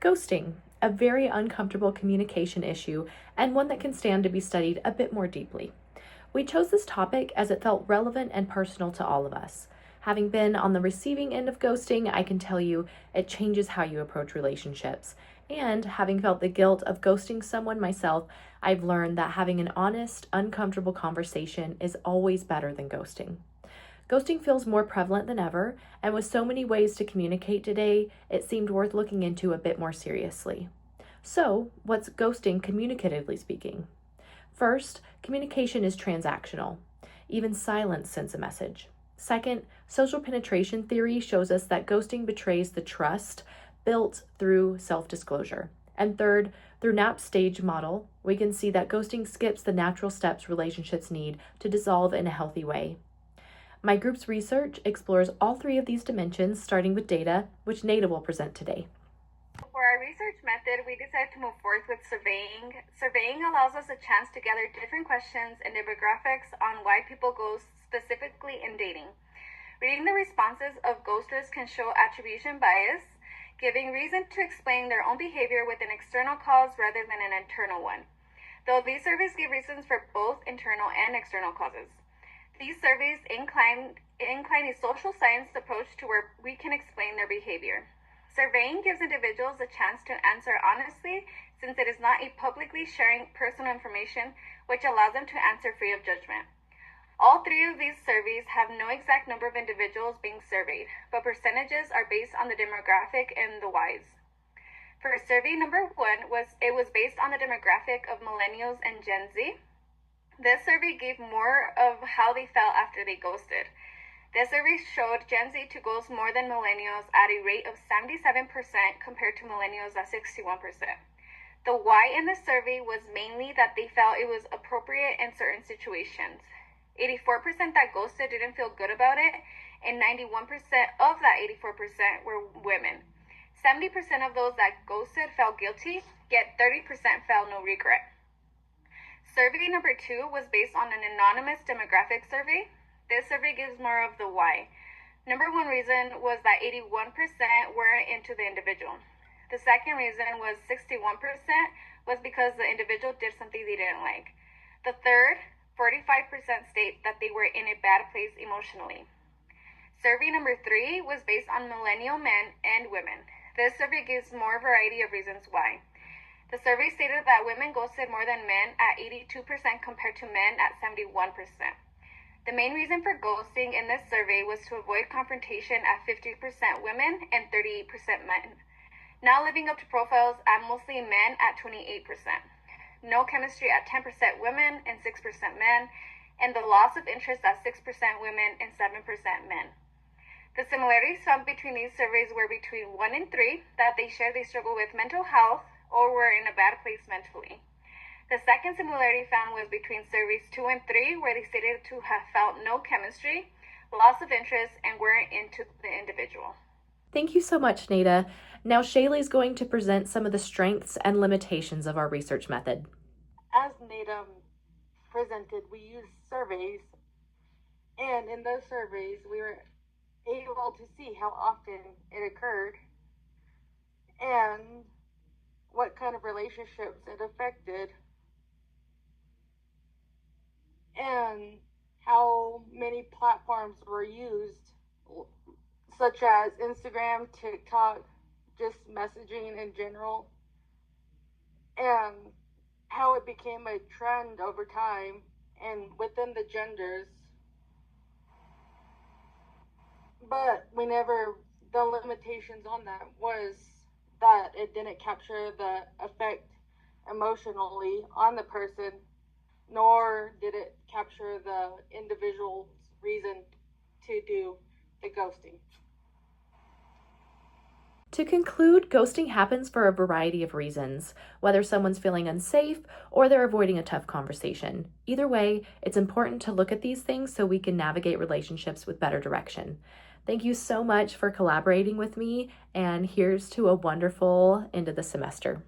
Ghosting, a very uncomfortable communication issue and one that can stand to be studied a bit more deeply. We chose this topic as it felt relevant and personal to all of us. Having been on the receiving end of ghosting, I can tell you it changes how you approach relationships. And having felt the guilt of ghosting someone myself, I've learned that having an honest, uncomfortable conversation is always better than ghosting. Ghosting feels more prevalent than ever, and with so many ways to communicate today, it seemed worth looking into a bit more seriously. So, what's ghosting communicatively speaking? First, communication is transactional. Even silence sends a message. Second, social penetration theory shows us that ghosting betrays the trust built through self-disclosure. And third, through Knapp's stage model, we can see that ghosting skips the natural steps relationships need to dissolve in a healthy way. My group's research explores all three of these dimensions, starting with data, which Nada will present today. For our research method, we decided to move forward with surveying. Surveying allows us a chance to gather different questions and demographics on why people ghost, specifically in dating. Reading the responses of ghosters can show attribution bias, giving reason to explain their own behavior with an external cause rather than an internal one, though these surveys give reasons for both internal and external causes. These surveys incline a social science approach to where we can explain their behavior. Surveying gives individuals a chance to answer honestly, since it is not a publicly sharing personal information, which allows them to answer free of judgment. All three of these surveys have no exact number of individuals being surveyed, but percentages are based on the demographic and the whys. For survey number 1, it was based on the demographic of millennials and Gen Z. This survey gave more of how they felt after they ghosted. This survey showed Gen Z to ghost more than millennials at a rate of 77% compared to millennials at 61%. The why in the survey was mainly that they felt it was appropriate in certain situations. 84% that ghosted didn't feel good about it, and 91% of that 84% were women. 70% of those that ghosted felt guilty, yet 30% felt no regret. Survey number 2 was based on an anonymous demographic survey. This survey gives more of the why. Number 1 reason was that 81% were into the individual. The second reason was 61% was because the individual did something they didn't like. The third, 45% state that they were in a bad place emotionally. Survey number 3 was based on millennial men and women. This survey gives more variety of reasons why. The survey stated that women ghosted more than men at 82% compared to men at 71%. The main reason for ghosting in this survey was to avoid confrontation at 50% women and 38% men. Not living up to profiles at mostly men at 28%. No chemistry at 10% women and 6% men, and the loss of interest at 6% women and 7% men. The similarities found between these surveys were between 1 and 3, that they shared they struggle with mental health or were in a bad place mentally. The second similarity found was between surveys 2 and 3, where they stated to have felt no chemistry, loss of interest, and weren't into the individual. Thank you so much, Nada. Now Shaylee is going to present some of the strengths and limitations of our research method. As Nada presented, we used surveys, and in those surveys, we were able to see how often it occurred and what kind of relationships it affected, and how many platforms were used, such as Instagram, TikTok, just messaging in general, and how it became a trend over time and within the genders. But the limitations on that was that it didn't capture the effect emotionally on the person, nor did it capture the individual's reason to do the ghosting. To conclude, ghosting happens for a variety of reasons, whether someone's feeling unsafe or they're avoiding a tough conversation. Either way, it's important to look at these things so we can navigate relationships with better direction. Thank you so much for collaborating with me, and here's to a wonderful end of the semester.